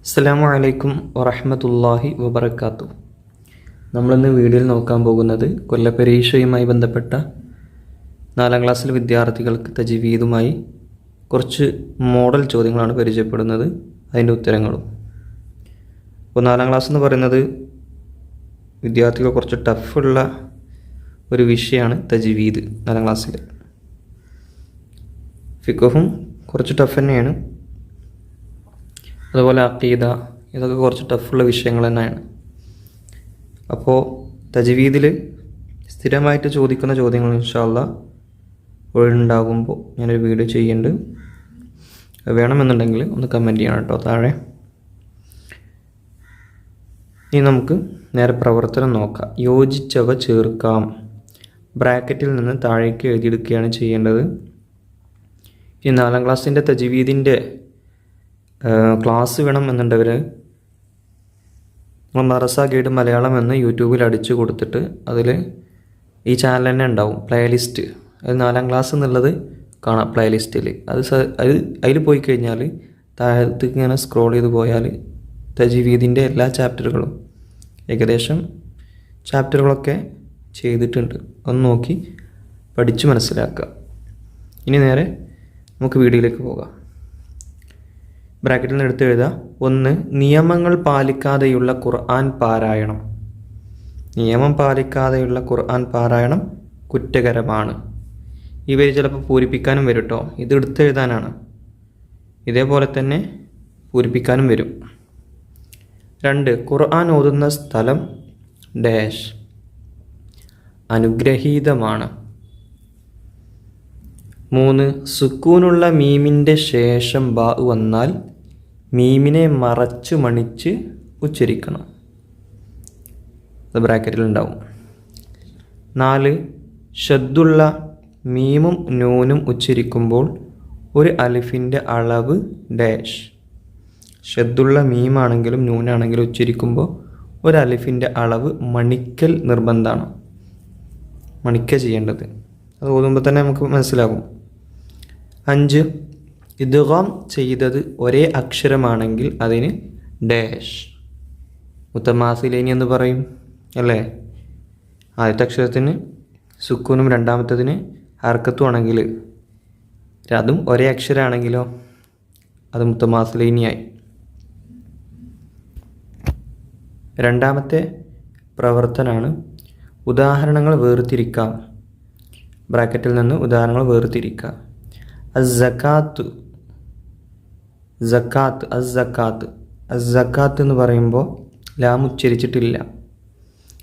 അസ്സലാമു അലൈക്കും വറഹ്മത്തുള്ളാഹി വബറകാതുഹു. നമ്മളിന്ന് വീഡിയോയിൽ നോക്കാൻ പോകുന്നത് കൊല്ലപരീക്ഷയുമായി ബന്ധപ്പെട്ട 4ാം ക്ലാസ്സിലെ വിദ്യാർത്ഥികൾക്ക് തജ്വീദുമായി കുറച്ച് മോഡൽ ചോദ്യങ്ങളാണ് പരിചയപ്പെടുന്നത്, അതിൻ്റെ ഉത്തരങ്ങളും. അപ്പോൾ 4ാം ക്ലാസ് എന്ന് പറയുന്നത് വിദ്യാർത്ഥികൾ കുറച്ച് ടഫുള്ള ഒരു വിഷയമാണ് തജ്വീദ്. 4ാം ക്ലാസ്സിൽ ഫിഖ്ഹും കുറച്ച് ടഫ് തന്നെയാണ്, അതുപോലെ അഖീദ, ഇതൊക്കെ കുറച്ച് ടഫുള്ള വിഷയങ്ങൾ തന്നെയാണ്. അപ്പോൾ തജ്വീദിൽ സ്ഥിരമായിട്ട് ചോദിക്കുന്ന ചോദ്യങ്ങൾ ഇൻഷാ അല്ലാഹ് ഒഴിവുണ്ടാകുമ്പോൾ ഞാനൊരു വീഡിയോ ചെയ്യുന്നുണ്ട്. വേണമെന്നുണ്ടെങ്കിൽ ഒന്ന് കമൻറ്റ് ചെയ്യണം കേട്ടോ താഴെ. ഇനി നമുക്ക് നേരെ പ്രവർത്തനം നോക്കാം. യോജിച്ചവ ചേർക്കാം. ബ്രാക്കറ്റിൽ നിന്ന് താഴേക്ക് എഴുതിയെടുക്കുകയാണ് ചെയ്യേണ്ടത്. ഈ 4ാം ക്ലാസ്സിൻ്റെ തജ്വീദിൻ്റെ ക്ലാസ് വേണം എന്നുണ്ടവർ മദ്രസ ഗൈഡ് മലയാളം എന്ന് യൂട്യൂബിൽ അടിച്ചു കൊടുത്തിട്ട് അതിൽ ഈ ചാനൽ തന്നെ ഉണ്ടാവും പ്ലേലിസ്റ്റ്. അത് 4ാം ക്ലാസ് എന്നുള്ളത് കാണാം പ്ലേലിസ്റ്റിൽ. അതിൽ പോയി കഴിഞ്ഞാൽ താഴത്തേക്ക് ഇങ്ങനെ സ്ക്രോൾ ചെയ്ത് പോയാൽ തജ്വീദിൻ്റെ എല്ലാ ചാപ്റ്ററുകളും ഏകദേശം ചാപ്റ്ററുകളൊക്കെ ചെയ്തിട്ടുണ്ട്. ഒന്ന് നോക്കി പഠിച്ച് മനസ്സിലാക്കുക. ഇനി നേരെ നമുക്ക് വീഡിയോയിലേക്ക് പോകാം. ബ്രാക്കറ്റിൽ നിന്ന് എടുത്ത് എഴുതുക. 1. നിയമങ്ങൾ പാലിക്കാതെയുള്ള ഖുർആൻ പാരായണം. നിയമം പാലിക്കാതെയുള്ള ഖുർആൻ പാരായണം കുറ്റകരമാണ്. ഇവർ ചിലപ്പോൾ പൂരിപ്പിക്കാനും വരും കേട്ടോ. ഇത് എടുത്ത് എഴുതാനാണ്. ഇതേപോലെ തന്നെ പൂരിപ്പിക്കാനും വരും. 2. ഖുർആൻ ഓതുന്ന സ്ഥലം ഡാഷ് അനുഗ്രഹീതമാണ്. 3. സുക്കൂനുള്ള മീമിൻ്റെ ശേഷം ബാ വന്നാൽ മീമിനെ മറച്ച് മണിച്ച് ഉച്ചരിക്കണം. അത് ബ്രാക്കറ്റിലുണ്ടാവും. 4. ഷദ്ദുള്ള മീമും നൂനും ഉച്ചരിക്കുമ്പോൾ ഒരു അലിഫിൻ്റെ അളവ് ഡാഷ്. ഷദ്ദുള്ള മീമാണെങ്കിലും നൂനാണെങ്കിലും ഉച്ചരിക്കുമ്പോൾ ഒരു അലിഫിൻ്റെ അളവ് മണിക്കൽ നിർബന്ധമാണ്. മണിക്ക ചെയ്യേണ്ടത്. അത് ഓതുമ്പോൾ തന്നെ നമുക്ക് മനസ്സിലാകും. 5. ഇദ്ഗാം ചെയ്തത് ഒരേ അക്ഷരമാണെങ്കിൽ അതിന് ഡാഷ് മുത്തമാസിലൈനി എന്ന് പറയും അല്ലേ. ആദ്യത്തെ അക്ഷരത്തിന് സുക്കൂനും രണ്ടാമത്തതിന് ഹർക്കത്തും ആണെങ്കിൽ അതും ഒരേ അക്ഷരമാണെങ്കിലോ അത് മുത്തമാസിലൈനിയായി. രണ്ടാമത്തെ പ്രവർത്തനമാണ് ഉദാഹരണങ്ങൾ വേർതിരിക്കാം. ബ്രാക്കറ്റിൽ നിന്ന് ഉദാഹരണങ്ങൾ വേർതിരിക്കാം. അസ്സക്കാത്ത് സക്കാത്ത് അസ്സക്കാത്ത് അസ്സക്കാത്ത് എന്ന് പറയുമ്പോൾ ലാം ഉച്ചരിച്ചിട്ടില്ല.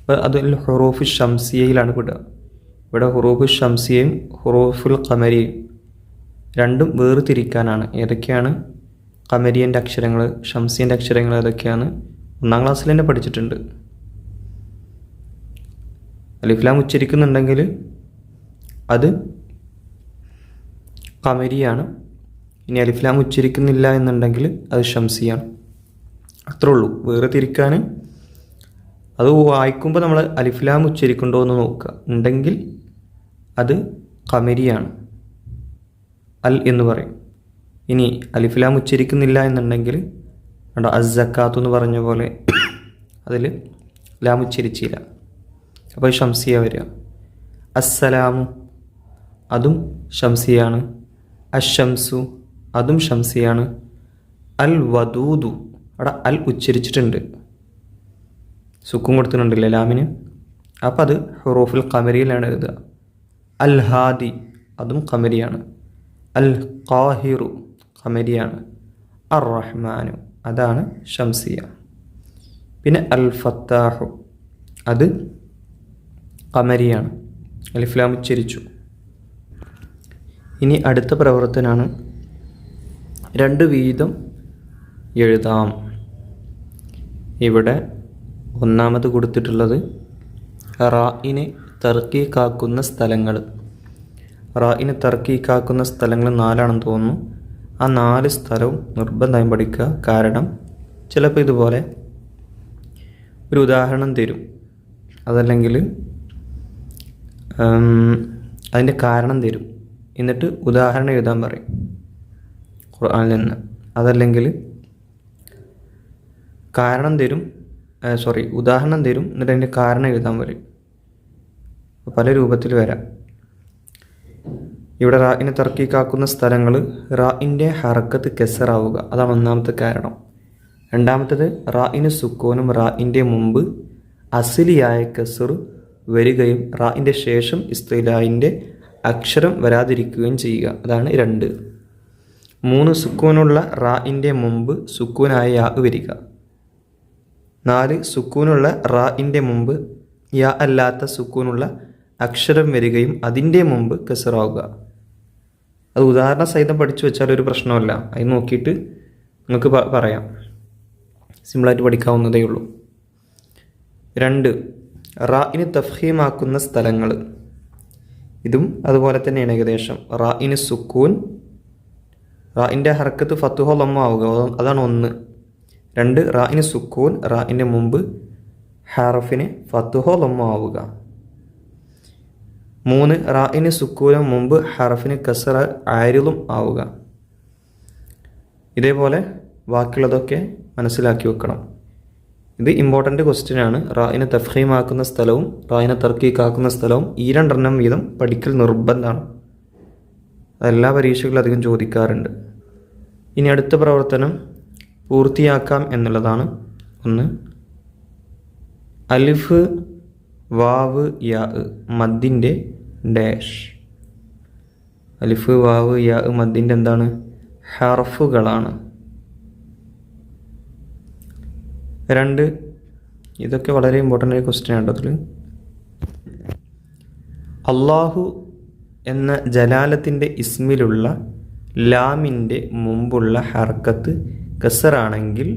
അപ്പോൾ അതിൽ ഹുറൂഫ് ഷംസിയയിലാണ് പെടുക. ഇവിടെ ഹുറൂഫ് ഷംസിയയും ഹുറൂഫുൽ ഖമരിയും രണ്ടും വേർതിരിക്കാനാണ്. ഏതൊക്കെയാണ് ഖമരിയൻ്റെ അക്ഷരങ്ങൾ, ഷംസിയൻ്റെ അക്ഷരങ്ങൾ ഏതൊക്കെയാണ് 1ാം ക്ലാസ്സിൽ തന്നെ പഠിച്ചിട്ടുണ്ട്. അലിഫ് ലാം ഉച്ചരിക്കുന്നുണ്ടെങ്കിൽ അത് ഖമരിയാണ്. ഇനി അലിഫ് ലാം ഉച്ചരിക്കുന്നില്ല എന്നുണ്ടെങ്കിൽ അത് ഷംസിയാണ്. അത്രേ ഉള്ളൂ വേർതിരിക്കാൻ. അത് വായിക്കുമ്പോൾ നമ്മൾ അലിഫ് ലാം ഉച്ചരിക്കുന്നുണ്ടോ എന്ന് നോക്കുക. ഉണ്ടെങ്കിൽ അത് ഖമരിയാണ്, അൽ എന്ന് പറയും. ഇനി അലിഫ് ലാം ഉച്ചരിക്കുന്നില്ല എന്നുണ്ടെങ്കിൽ അസ്സക്കാത്ത് എന്ന് പറഞ്ഞ പോലെ അതിൽ ലാം ഉച്ചരിച്ചില്ല, അപ്പോൾ ഷംസിയ വരിക. അസ്സലാമു അതും ഷംസിയാണ്. അഷംസു അതും ഷംസിയാണ്. അൽ വദൂദു അവിടെ അൽ ഉച്ചരിച്ചിട്ടുണ്ട്, സുക്കും കൊടുത്തിട്ടുണ്ടല്ലേ ലാമിന്, അപ്പം അത് ഹുറൂഫുൽ ഖമരിയിലാണ് എഴുതുക. അൽ ഹാദി അതും ഖമരിയാണ്. അൽ ഖാഹിറു ഖമരിയാണ്. അർ റഹ്മാനു അതാണ് ഷംസിയ. പിന്നെ അൽ ഫത്താഹു അത് ഖമരിയാണ്, അലിഫ് ലാം ഉച്ചരിച്ചു. ഇനി അടുത്ത പ്രവർത്തനമാണ് 2 വീതം എഴുതാം. ഇവിടെ ഒന്നാമത് കൊടുത്തിട്ടുള്ളത് റായിനെ തർക്കീക്കാക്കുന്ന സ്ഥലങ്ങൾ. റായിനെ തർക്കീക്കാക്കുന്ന സ്ഥലങ്ങൾ 4ആണെന്ന് തോന്നുന്നു. ആ 4 സ്ഥലവും നിർബന്ധമായും പഠിക്കുക. കാരണം ചിലപ്പോൾ ഇതുപോലെ ഒരു ഉദാഹരണം തരും, അതല്ലെങ്കിൽ അതിൻ്റെ കാരണം തരും, എന്നിട്ട് ഉദാഹരണം എഴുതാൻ പറയും ഖുർആനിൽ നിന്ന്. അതല്ലെങ്കിൽ ഉദാഹരണം തരും, എന്നിട്ട് അതിൻ്റെ കാരണം എഴുതാൻ വരും. പല രൂപത്തിൽ വരാം. ഇവിടെ റായിനെ തർക്കീക്കാക്കുന്ന സ്ഥലങ്ങൾ റായിൻ്റെ ഹറക്കത്ത് കെസറാവുക, അതാണ് ഒന്നാമത്തെ കാരണം. രണ്ടാമത്തേത് റായിന് സുക്കൂനും റായിൻ്റെ മുമ്പ് അസിലിയായ കെസർ വരികയും റായിൻ്റെ ശേഷം ഇസ്തിലാഹിൻ്റെ അക്ഷരം വരാതിരിക്കുകയും ചെയ്യുക, അതാണ് 2. 3 സുക്കൂനുള്ള റായിൻ്റെ മുമ്പ് സുക്കൂനായ യാ വരിക. 4 സുക്കൂനുള്ള റായിൻ്റെ മുമ്പ് യാ അല്ലാത്ത സുക്കൂനുള്ള അക്ഷരം വരികയും അതിൻ്റെ മുമ്പ് കെസറാവുക. അത് ഉദാഹരണ സഹിതം പഠിച്ചു വെച്ചാൽ ഒരു പ്രശ്നമല്ല, അത് നോക്കിയിട്ട് നിങ്ങൾക്ക് പറയാം, സിമ്പിളായിട്ട് പഠിക്കാവുന്നതേ ഉള്ളൂ. 2 റായിന് തഫ്ഹീമാക്കുന്ന സ്ഥലങ്ങൾ, ഇതും അതുപോലെ തന്നെയാണ് ഏകദേശം. റായിന് സുക്കൂൻ, റായിൻ്റെ ഹർക്കത്ത് ഫത്തുഹോ ലമ്മ ആവുക, അതാണ് 1. 2 റായിന് സുക്കൂൻ, റായിൻ്റെ മുമ്പ് ഹറഫിന് ഫത്തുഹോ ലമ്മ ആവുക. 3 റായിന് സുക്കൂനും മുമ്പ് ഹറഫിന് കസറ ആരിലും ആവുക. ഇതേപോലെ ബാക്കിയുള്ളതൊക്കെ മനസ്സിലാക്കി വെക്കണം. ഇത് ഇമ്പോർട്ടൻ്റ് ക്വസ്റ്റ്യനാണ്. റായിനെ തഫ്ഹീമാക്കുന്ന സ്ഥലവും റായിനെ തർക്കീക്കാക്കുന്ന സ്ഥലവും ഈ 2 വീതം പഠിക്കൽ നിർബന്ധമാണ്. അതെല്ലാ പരീക്ഷകളും അധികം ചോദിക്കാറുണ്ട്. ഇനി അടുത്ത പ്രവർത്തനം പൂർത്തിയാക്കാം എന്നുള്ളതാണ്. 1 അലിഫ് വാവ് യാ മദ്ദിൻ്റെ ഡാഷ്. അലിഫ് വാവ് യാ മദ്ദിൻ്റെ എന്താണ്? ഹർഫുകളാണ്. 2 ഇതൊക്കെ വളരെ ഇമ്പോർട്ടൻ്റ് ആയ ക്വസ്റ്റ്യൻ ആണ്. അതിൽ അള്ളാഹു എന്ന ജലാലത്തിൻ്റെ ഇസ്മിലുള്ള ലാമിൻ്റെ മുമ്പുള്ള ഹർക്കത്ത് കസറാണെങ്കിൽ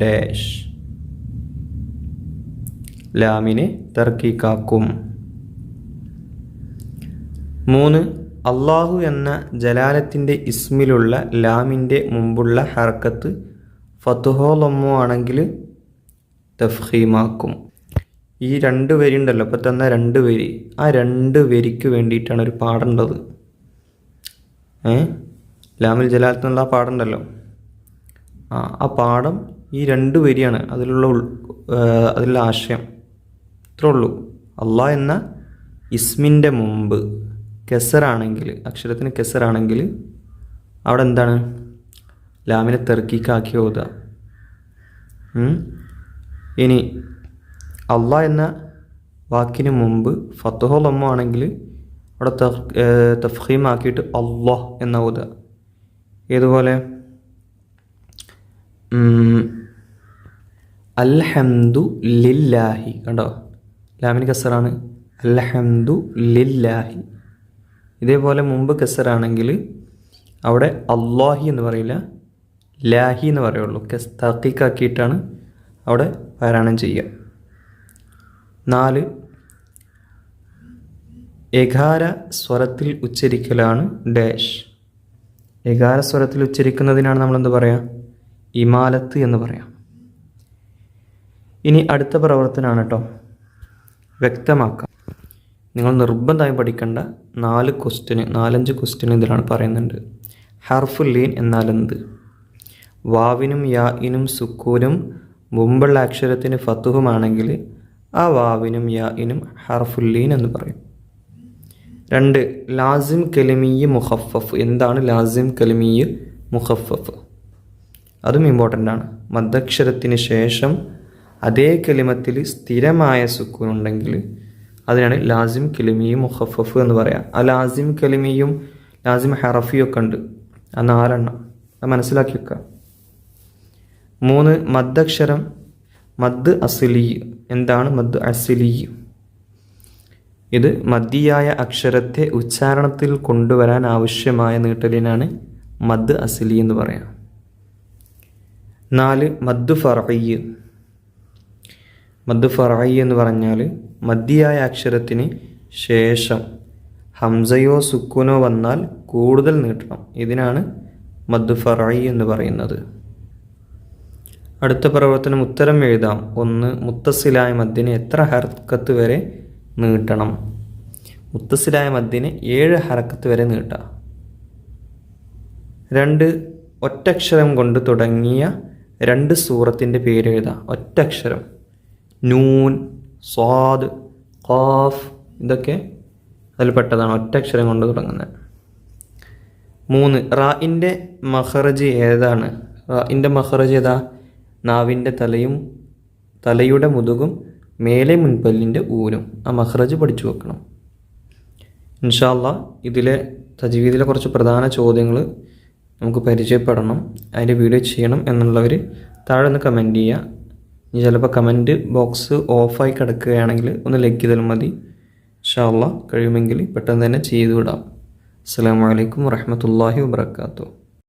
ഡാഷ്, ലാമിനെ തർക്കീക്കാക്കും. 3 അള്ളാഹു എന്ന ജലാലത്തിൻ്റെ ഇസ്മിലുള്ള ലാമിൻ്റെ മുമ്പുള്ള ഹർക്കത്ത് ഫത്തുഹോ ലമ്മോ ആണെങ്കിൽ തഫ്ഹീമാക്കും. ഈ 2 വരി ഉണ്ടല്ലോ, ഇപ്പോൾ തന്ന 2 വരി, ആ 2 വരിക്ക് വേണ്ടിയിട്ടാണ് ഒരു പാടുള്ളത്. ലാമിൽ ജലാലത്ത് എന്നുള്ള പാടുണ്ടല്ലോ, ആ പാഠം ഈ 2 വരിയാണ്. അതിലുള്ള ആശയം ഇത്രേ ഉള്ളൂ. അള്ളാഹ് എന്ന ഇസ്മിൻ്റെ മുമ്പ് കെസറാണെങ്കിൽ, അക്ഷരത്തിന് കെസറാണെങ്കിൽ അവിടെ എന്താണ്? ലാമിനെ തെർക്കീക്കാക്കി ഓതുക. ഇനി അള്ളാഹ് എന്ന വാക്കിന് മുമ്പ് ഫത്തുഹോ ലമ്മോ ആണെങ്കിൽ അവിടെ തഫ്ഹീമാക്കിയിട്ട് അള്ളാഹ് എന്ന ഓതുക. ഏതുപോലെ അൽഹംദു ലില്ലാഹി, കണ്ടോ? ലാമിന് കസറാണ്, അൽഹംദു ലില്ലാഹി. ഇതേപോലെ മുമ്പ് കസറാണെങ്കിൽ അവിടെ അള്ളാഹി എന്ന് പറയില്ല, ലാഹി എന്ന് പറയുള്ളൂ. തഹ്ഖീഖാക്കിയിട്ടാണ് അവിടെ പാരായണം ചെയ്യുക. 4 ഏകാര സ്വരത്തിൽ ഉച്ചരിക്കലാണ് ഡാഷ്. ഏകാര സ്വരത്തിൽ ഉച്ചരിക്കുന്നതിനാണ് നമ്മളെന്ത് പറയാം? ഇമാലത്ത് എന്ന് പറയാം. ഇനി അടുത്ത പ്രവർത്തനമാണ് കേട്ടോ, വ്യക്തമാക്കാം. നിങ്ങൾ നിർബന്ധമായും പഠിക്കേണ്ട 4-5 ക്വസ്റ്റ്യൻ ഇതിലാണ് പറയുന്നുണ്ട്. ഹർഫുൽ ലീൻ എന്നാൽ എന്ത്? വാവിനും യാഇനും സുക്കൂനും മുമ്പുള്ള അക്ഷരത്തിന് ഫത്തുഹുമാണെങ്കിൽ ആ വാവിനും യാഇനും ഹർഫുൽ ലീൻ എന്ന് പറയും. 2 ലാസിം കലിമീയ് മുഖഫഫ്. എന്താണ് ലാസിം കലിമീയ് മുഖഫഫ്? അതും ഇമ്പോർട്ടൻ്റ് ആണ്. മദ്ദക്ഷരത്തിന് ശേഷം അതേ കലിമത്തിൽ സ്ഥിരമായ സുക്കൂൻ ഉണ്ടെങ്കിൽ അതിനാണ് ലാസിം കലിമിയും മുഖഫഫ് എന്ന് പറയാം. ആ ലാസിം കലിമിയും ലാസിം ഹറഫിയും ഒക്കെ ഉണ്ട്, ആ 4 അത് മനസ്സിലാക്കി വെക്കുക. 3 മദ്ദക്ഷരം മദ് അസ്ലി. എന്താണ് മദ് അസ്ലി? ഇത് മദ്ദിയായ അക്ഷരത്തെ ഉച്ചാരണത്തിൽ കൊണ്ടുവരാൻ ആവശ്യമായ നീട്ടലിനാണ് മദ് അസ്ലി എന്ന് പറയാം. 4 മദ് ഫർഈ. മദ് ഫർഈ എന്ന് പറഞ്ഞാൽ മദ്ദിയായ അക്ഷരത്തിന് ശേഷം ഹംസയോ സുക്കൂനോ വന്നാൽ കൂടുതൽ നീട്ടണം. ഇതിനാണ് മദ് ഫർഈ എന്ന് പറയുന്നത്. അടുത്ത പ്രവർത്തനം ഉത്തരം എഴുതാം. 1 മുത്തസിലായ മദ്ദിനെ എത്ര ഹർക്കത്ത് വരെ നീട്ടണം? മുത്തസിലായ മദ്ദിനെ 7 ഹർക്കത്ത് വരെ നീട്ടാം. 2 ഒറ്റക്ഷരം കൊണ്ട് തുടങ്ങിയ 2 സൂറത്തിൻ്റെ പേര് എഴുതാം, ഒറ്റ അക്ഷരം. നൂൻ, സ്വാദ്, ഖാഫ് ഇതൊക്കെ അതിൽ പെട്ടതാണ്, ഒറ്റ അക്ഷരം കൊണ്ട് തുടങ്ങുന്നത്. 3 റാഇൻ്റെ മഖറജ് ഏതാണ്? റാഇൻ്റെ മഖറജ് ഏതാ? നാവിൻ്റെ തലയുടെ മുതുകും മേലെ മുൻപല്ലിൻ്റെ ഊരും. ആ മഖറജ് പഠിച്ചു വെക്കണം. ഇൻഷാ അല്ലാഹ് ഇതിലെ തജ്വീദിലെ കുറച്ച് പ്രധാന ചോദ്യങ്ങൾ നമുക്ക് പരിചയപ്പെടണം, അതിൻ്റെ വീഡിയോ ചെയ്യണം എന്നുള്ളവർ താഴെ ഒന്ന് കമൻറ്റ് ചെയ്യുക. ഇനി ചിലപ്പോൾ കമൻറ്റ് ബോക്സ് ഓഫായി കിടക്കുകയാണെങ്കിൽ ഒന്ന് ലൈക്ക് ചെയ്താലും മതി. ഇൻഷാ അല്ലാഹ് കഴിയുമെങ്കിൽ പെട്ടെന്ന് തന്നെ ചെയ്തു വിടാം. അസ്സലാമു അലൈക്കും വറഹ്മത്തുള്ളാഹി വബറകാതുഹു.